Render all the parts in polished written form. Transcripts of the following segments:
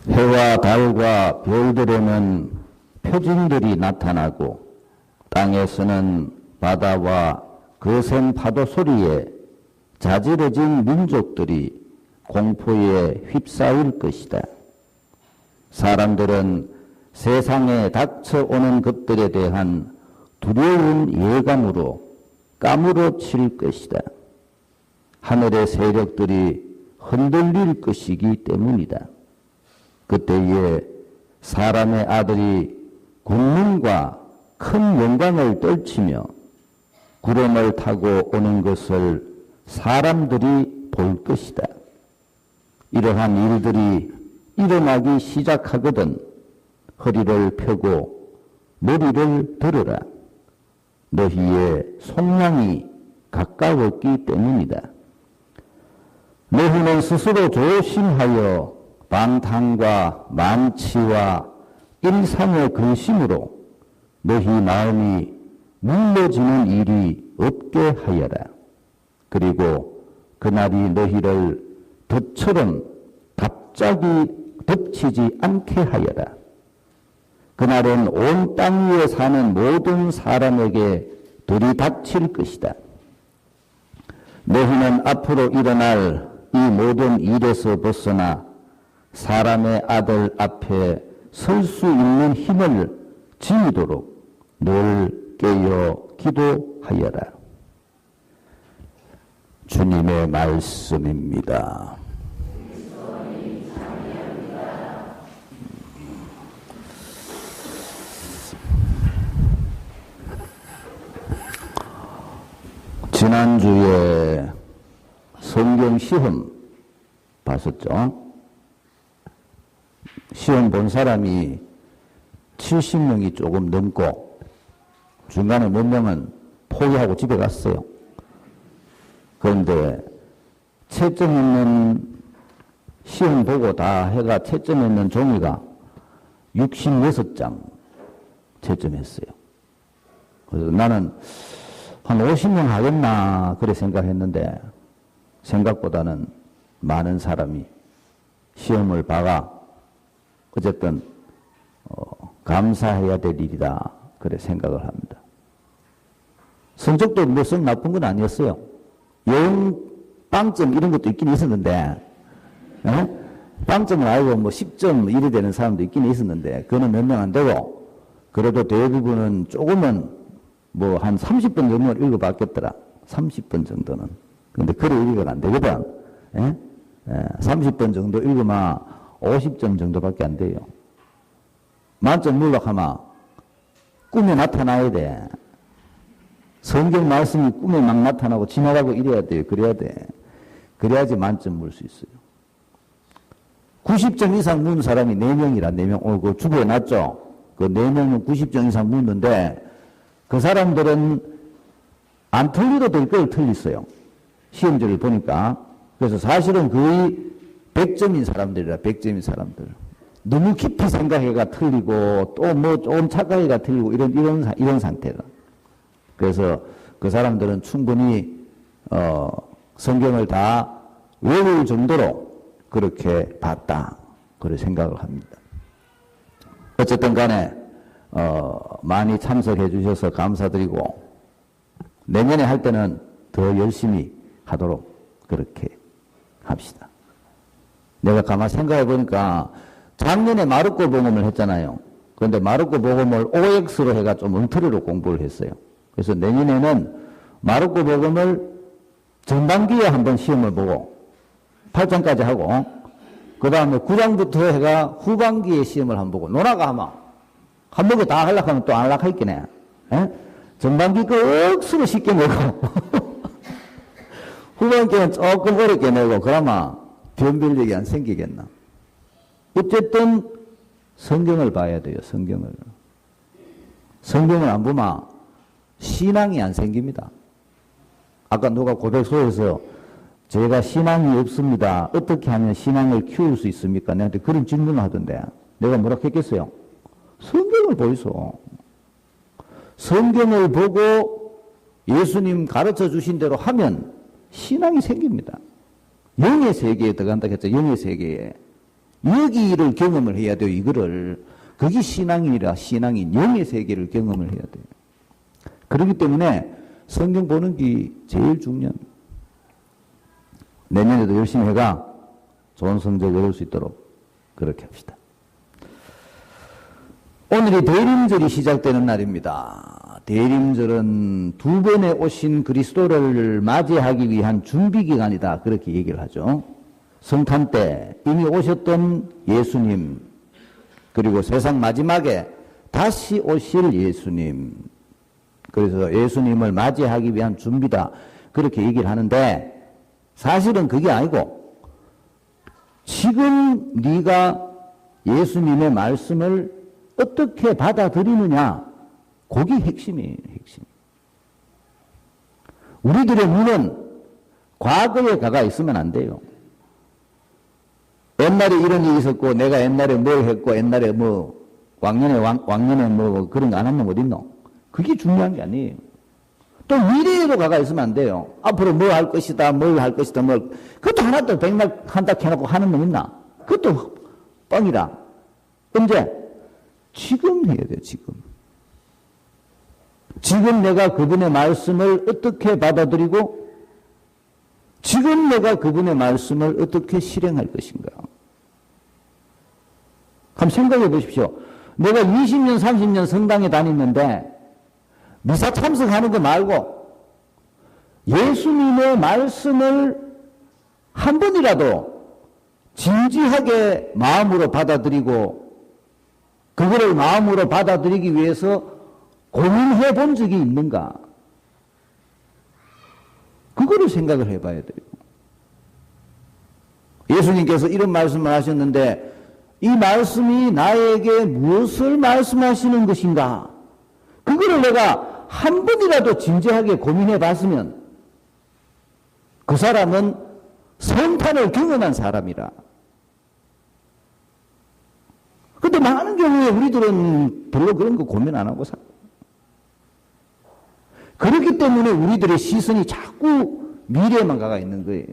해와 달과 별들에는 표징들이 나타나고 땅에서는 바다와 거센 파도 소리에 자지러진 민족들이 공포에 휩싸일 것이다. 사람들은 세상에 닥쳐오는 것들에 대한 두려운 예감으로 까무러칠 것이다. 하늘의 세력들이 흔들릴 것이기 때문이다. 그때에 사람의 아들이 군림과 큰 영광을 떨치며 구름을 타고 오는 것을 사람들이 볼 것이다. 이러한 일들이 일어나기 시작하거든 허리를 펴고 머리를 들으라. 너희의 속량이 가까웠기 때문이다. 너희는 스스로 조심하여 방탕과 만취와 일상의 근심으로 너희 마음이 물러지는 일이 없게 하여라. 그리고 그날이 너희를 덫처럼 갑자기 덮치지 않게 하여라. 그날은 온 땅 위에 사는 모든 사람에게 들이닥칠 것이다. 너희는 앞으로 일어날 이 모든 일에서 벗어나 사람의 아들 앞에 설 수 있는 힘을 지니도록 늘 깨어 기도하여라. 주님의 말씀입니다. 지난주에 성경 시험 봤었죠? 시험 본 사람이 70명이 조금 넘고 중간에 몇 명은 포기하고 집에 갔어요. 그런데 채점 있는 시험 보고 다 해가 채점 있는 종이가 66장 채점했어요. 그래서 나는 한 50명 하겠나 그래 생각했는데 생각보다는 많은 사람이 시험을 봐가 어쨌든 감사해야 될 일이다 그래 생각을 합니다. 성적도 무슨 나쁜 건 아니었어요. 영 빵점 이런 것도 있긴 있었는데 빵점은 아니고 뭐 10점 이래 되는 사람도 있긴 있었는데 그거는 몇 명 안 되고 그래도 대부분은 조금은 뭐 한 30번 정도는 읽어봤겠더라. 30번 정도는. 근데 글을 읽으면 안 되거든. 30번 정도 읽으면 50점 정도밖에 안 돼요. 만점 물락하면 꿈에 나타나야 돼. 성경 말씀이 꿈에 막 나타나고 지나가고 이래야 돼요. 그래야 돼. 그래야지 만점 물 수 있어요. 90점 이상 문 사람이 4명이라 4명. 그 주부에 났죠? 그 4명은 90점 이상 묻는데 그 사람들은 안 틀리도 될 걸 틀렸어요. 시험지를 보니까. 그래서 사실은 거의 100점인 사람들이라 100점인 사람들. 너무 깊이 생각해가 틀리고 또 뭐 조금 착각해가 틀리고 이런 상태다. 그래서 그 사람들은 충분히 성경을 다 외울 정도로 그렇게 봤다. 그런 생각을 합니다. 어쨌든 간에 많이 참석해 주셔서 감사드리고 내년에 할 때는 더 열심히 하도록 그렇게 합시다. 내가 가만히 생각해 보니까 작년에 마르코 복음을 했잖아요. 그런데 마르코 복음을 OX로 해가 좀 엉터리로 공부를 했어요. 그래서 내년에는 마르코 복음을 전반기에 한번 시험을 보고 8장까지 하고 그 다음에 9장부터 해가 후반기에 시험을 한번 보고 노나가 하면 한 번에 다 하려고 하면 또 안 하려고 했겠네. 전반기 거 억수로 쉽게 내고 후반기는 조금 어렵게 내고 그러면 변별력이 안 생기겠나. 어쨌든 성경을 봐야 돼요. 성경을 안 보면 신앙이 안 생깁니다. 아까 누가 고백소에서 제가 신앙이 없습니다. 어떻게 하면 신앙을 키울 수 있습니까? 내한테 그런 질문을 하던데 내가 뭐라 했겠어요? 성경을 보이소. 성경을 보고 예수님 가르쳐 주신 대로 하면 신앙이 생깁니다. 영의 세계에 들어간다 했죠. 영의 세계에. 여기를 경험을 해야 돼요. 이거를. 그게 신앙이라 신앙인 영의 세계를 경험을 해야 돼요. 그렇기 때문에 성경 보는 게 제일 중요한. 내년에도 열심히 해가 좋은 성적 얻을 수 있도록 그렇게 합시다. 오늘이 대림절이 시작되는 날입니다. 대림절은 두 번에 오신 그리스도를 맞이하기 위한 준비 기간이다. 그렇게 얘기를 하죠. 성탄 때 이미 오셨던 예수님, 그리고 세상 마지막에 다시 오실 예수님. 그래서 예수님을 맞이하기 위한 준비다. 그렇게 얘기를 하는데 사실은 그게 아니고 지금 네가 예수님의 말씀을 어떻게 받아들이느냐. 그게 핵심이에요. 핵심. 우리들의 눈은 과거에 가가 있으면 안 돼요. 옛날에 이런 일이 있었고 내가 옛날에 뭘 했고 옛날에 뭐 왕년에 뭐 그런 거 안 하는 거 어딨노? 그게 중요한 게 아니에요. 또 미래에도 가가 있으면 안 돼요. 앞으로 뭐 할 것이다, 뭘 할 것이다, 뭘. 그것도 하나도 백날 한다 해놓고 하는 놈 있나? 그것도 뻥이다. 언제? 지금 해야 돼요, 지금. 지금 내가 그분의 말씀을 어떻게 받아들이고, 지금 내가 그분의 말씀을 어떻게 실행할 것인가. 한번 생각해 보십시오. 내가 20년, 30년 성당에 다녔는데, 미사 참석하는 거 말고 예수님의 말씀을 한 번이라도 진지하게 마음으로 받아들이고 그거를 마음으로 받아들이기 위해서 고민해 본 적이 있는가? 그거를 생각을 해봐야 돼요. 예수님께서 이런 말씀을 하셨는데 이 말씀이 나에게 무엇을 말씀하시는 것인가? 그거를 내가 한 번이라도 진지하게 고민해 봤으면 그 사람은 성탄을 경험한 사람이라. 근데 많은 경우에 우리들은 별로 그런 거 고민 안 하고 살아. 그렇기 때문에 우리들의 시선이 자꾸 미래에만 가가 있는 거예요.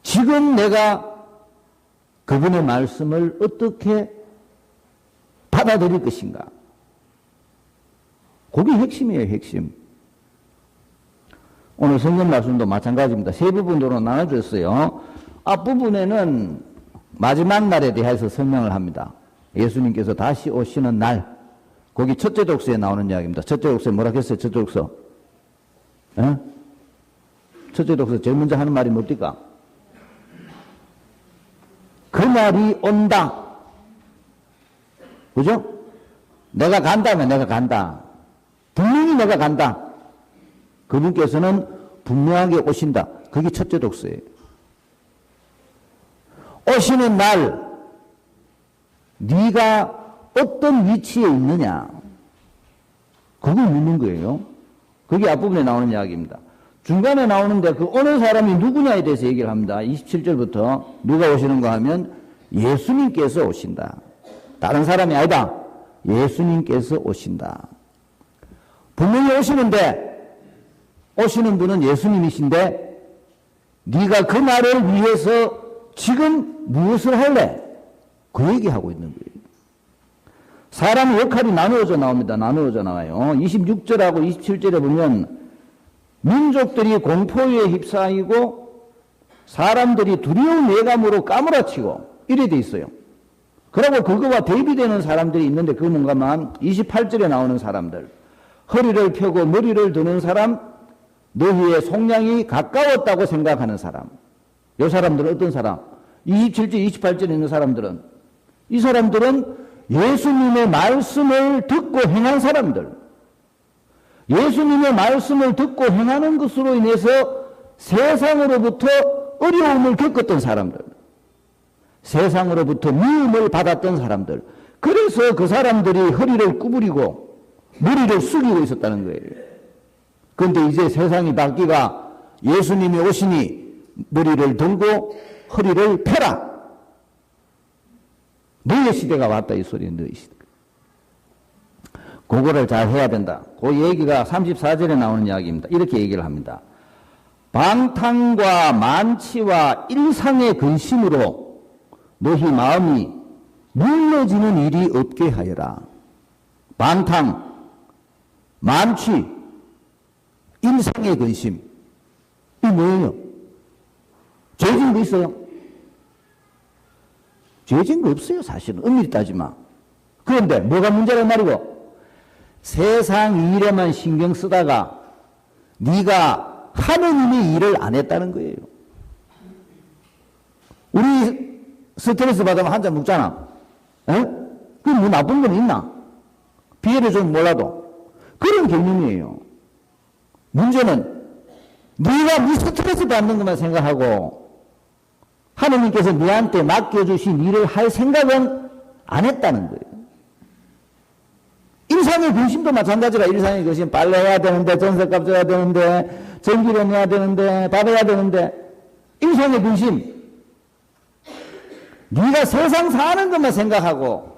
지금 내가 그분의 말씀을 어떻게 받아들일 것인가? 그게 핵심이에요, 핵심. 오늘 성경 말씀도 마찬가지입니다. 세 부분으로 나눠줬어요. 앞부분에는 마지막 날에 대해서 설명을 합니다. 예수님께서 다시 오시는 날. 거기 첫째 독서에 나오는 이야기입니다. 첫째 독서에 뭐라 했어요? 첫째 독서. 에? 첫째 독서 제일 먼저 하는 말이 뭡니까? 그 날이 온다. 그죠? 내가 간다면 내가 간다. 분명히 내가 간다. 그분께서는 분명하게 오신다. 그게 첫째 독서예요. 오시는 날 네가 어떤 위치에 있느냐. 그걸 묻는 거예요. 그게 앞부분에 나오는 이야기입니다. 중간에 나오는데 그 어느 사람이 누구냐에 대해서 얘기를 합니다. 27절부터 누가 오시는가 하면 예수님께서 오신다. 다른 사람이 아니다. 예수님께서 오신다. 분명히 오시는데 오시는 분은 예수님이신데 네가 그 날을 위해서 지금 무엇을 할래? 그 얘기하고 있는 거예요. 사람의 역할이 나누어져 나옵니다. 나누어져 나와요. 26절하고 27절에 보면 민족들이 공포에 휩싸이고 사람들이 두려운 예감으로 까무라치고 이래 돼 있어요. 그리고 그거와 대비되는 사람들이 있는데 그거 뭔가만 28절에 나오는 사람들. 허리를 펴고 머리를 드는 사람, 너희의 속량이 가까웠다고 생각하는 사람. 이 사람들은 어떤 사람? 27절, 28절에 있는 사람들은 이 사람들은 예수님의 말씀을 듣고 행한 사람들. 예수님의 말씀을 듣고 행하는 것으로 인해서 세상으로부터 어려움을 겪었던 사람들. 세상으로부터 미움을 받았던 사람들. 그래서 그 사람들이 허리를 구부리고 머리를 숙이고 있었다는 거예요. 그런데 이제 세상이 바뀌가 예수님이 오시니 머리를 들고 허리를 펴라. 너의 시대가 왔다 이 소리는 너의 시대. 그거를 잘 해야 된다. 그 얘기가 34절에 나오는 이야기입니다. 이렇게 얘기를 합니다. 방탕과 만취와 일상의 근심으로 너희 마음이 눌러지는 일이 없게 하여라. 방탕, 만취, 인상의 근심. 이 뭐예요? 죄진 거 있어요? 죄진 거 없어요, 사실은. 엄밀히 따지면. 그런데 뭐가 문제란 말이고? 세상 일에만 신경 쓰다가 네가 하느님의 일을 안 했다는 거예요. 우리 스트레스 받으면 한 잔 먹잖아. 그럼 뭐 나쁜 건 있나? 비애를 좀 몰라도. 그런 개념이에요. 문제는 네가 네 스트레스 받는 것만 생각하고 하느님께서 네한테 맡겨주신 일을 할 생각은 안 했다는 거예요. 일상의 근심도 마찬가지라. 일상의 근심, 빨래해야 되는데, 전세값 줘야 되는데, 전기료 내야 되는데, 밥 해야 되는데, 일상의 근심. 네가 세상 사는 것만 생각하고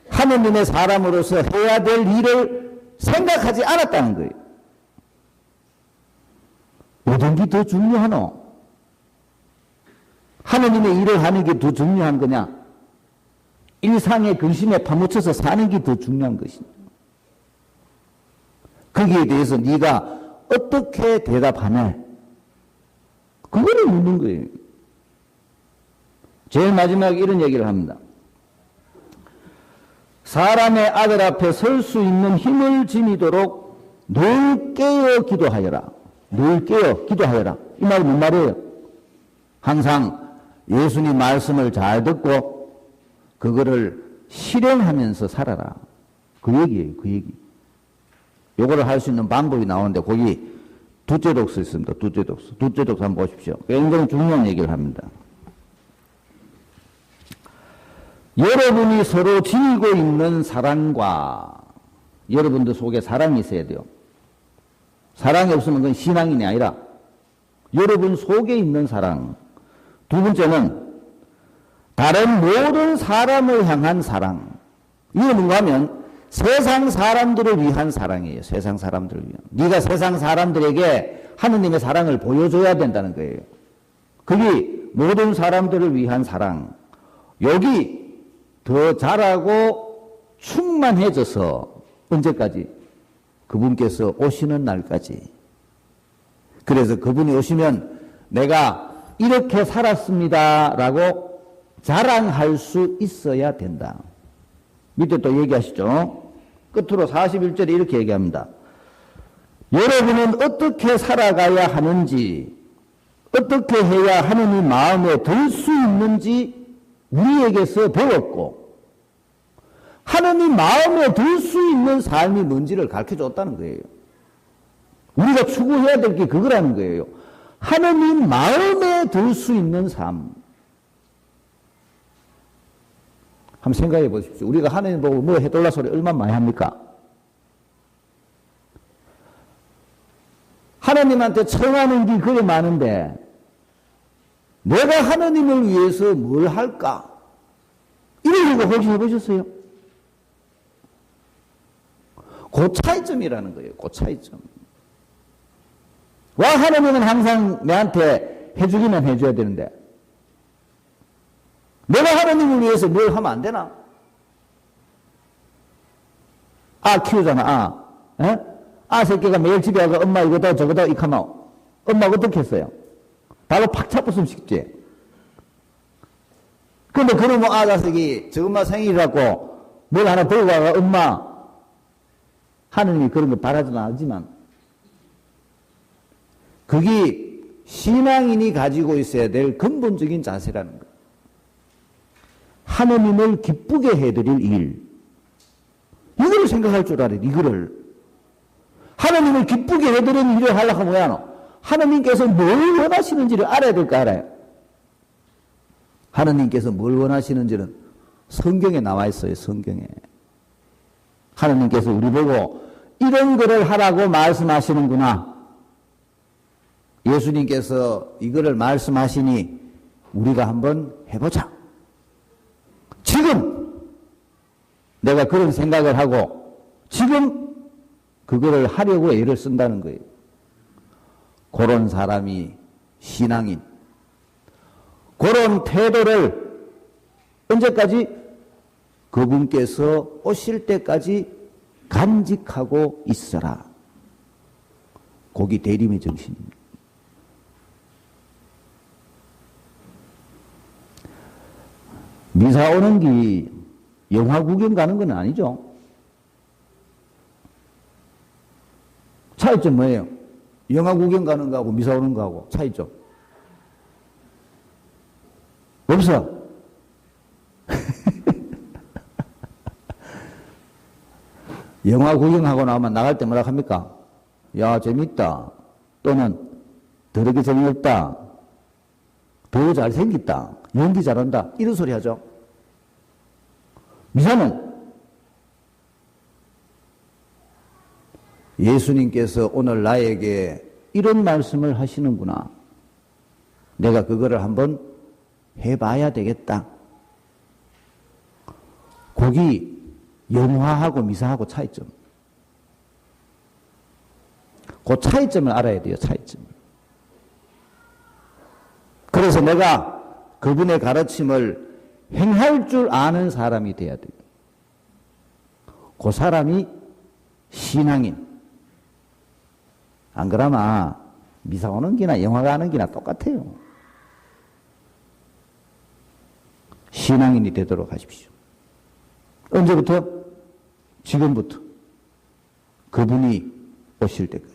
하느님의 사람으로서 해야 될 일을 생각하지 않았다는 거예요. 어떤 게 더 중요하노? 하느님의 일을 하는 게 더 중요한 거냐? 일상의 근심에 파묻혀서 사는 게 더 중요한 것이냐? 거기에 대해서 네가 어떻게 대답하냐? 그거를 묻는 거예요. 제일 마지막에 이런 얘기를 합니다. 사람의 아들 앞에 설 수 있는 힘을 지니도록 늘 깨어 기도하여라. 늘 깨어 기도하여라. 이 말이 뭔 말이에요? 항상 예수님 말씀을 잘 듣고 그거를 실행하면서 살아라. 그 얘기예요. 그 얘기. 요거를 할 수 있는 방법이 나오는데 거기 두째 독서 있습니다. 두째 독서. 두째 독서 한번 보십시오. 굉장히 중요한 얘기를 합니다. 여러분이 서로 지니고 있는 사랑과 여러분들 속에 사랑이 있어야 돼요. 사랑이 없으면 그건 신앙인이 아니라 여러분 속에 있는 사랑. 두 번째는 다른 모든 사람을 향한 사랑. 이게 뭔가 하면 세상 사람들을 위한 사랑이에요. 세상 사람들을 위한. 네가 세상 사람들에게 하느님의 사랑을 보여줘야 된다는 거예요. 그게 모든 사람들을 위한 사랑. 여기 더 잘하고 충만해져서 언제까지? 그분께서 오시는 날까지. 그래서 그분이 오시면 내가 이렇게 살았습니다 라고 자랑할 수 있어야 된다. 밑에 또 얘기하시죠. 끝으로 41절에 이렇게 얘기합니다. 여러분은 어떻게 살아가야 하는지, 어떻게 해야 하느님 마음에 들 수 있는지 우리에게서 배웠고 하느님 마음에 들 수 있는 삶이 뭔지를 가르쳐줬다는 거예요. 우리가 추구해야 될 게 그거라는 거예요. 하느님 마음에 들 수 있는 삶. 한번 생각해 보십시오. 우리가 하느님 보고 뭐 해달라 소리 얼마나 많이 합니까? 하나님한테 청하는 게 그리 많은데 내가 하느님을 위해서 뭘 할까? 이런 거 혹시 해보셨어요? 그 차이점이라는 거예요. 그 차이점. 와, 하느님은 항상 내한테 해주기만 해줘야 되는데 내가 하느님을 위해서 뭘 하면 안 되나? 키우잖아. 새끼가 매일 집에 와서 엄마 이거다 저거다 이카마 엄마가 어떻게 했어요? 바로 팍 잡았으면 쉽지. 근데 그러면 자식이 저 엄마 생일이라고 뭘 하나 들고 와가 엄마 하느님이 그런 거 바라지는 않지만 그게 신앙인이 가지고 있어야 될 근본적인 자세라는 거예요. 하느님을 기쁘게 해드릴 일. 이거를 생각할 줄 알아요. 이거를. 하느님을 기쁘게 해드리는 일을 하려고 하면 뭐야? 하느님께서 뭘 원하시는지를 알아야 될 거 알아요. 하느님께서 뭘 원하시는지는 성경에 나와 있어요. 성경에. 하느님께서 우리 보고 이런 거를 하라고 말씀하시는구나. 예수님께서 이거를 말씀하시니 우리가 한번 해보자. 지금 내가 그런 생각을 하고 지금 그거를 하려고 애를 쓴다는 거예요. 그런 사람이 신앙인. 그런 태도를 언제까지? 그분께서 오실 때까지 간직하고 있어라. 그게 대림의 정신입니다. 미사 오는 게 영화 구경 가는 건 아니죠. 차이점 뭐예요? 영화 구경 가는 거하고 미사 오는 거하고 차이점 없어. 영화 구경하고 나면 나갈 때 뭐라 합니까? 야, 재밌다. 또는 더럽게 재미없다. 더 잘생겼다. 연기 잘한다. 이런 소리 하죠. 미사는 예수님께서 오늘 나에게 이런 말씀을 하시는구나. 내가 그거를 한번 해봐야 되겠다. 거기 영화하고 미사하고 차이점. 그 차이점을 알아야 돼요. 차이점. 그래서 내가 그분의 가르침을 행할 줄 아는 사람이 돼야 돼요. 그 사람이 신앙인. 안 그러면 미사 오는 기나 영화 가는 기나 똑같아요. 신앙인이 되도록 하십시오. 언제부터? 지금부터. 그분이 오실 때까지.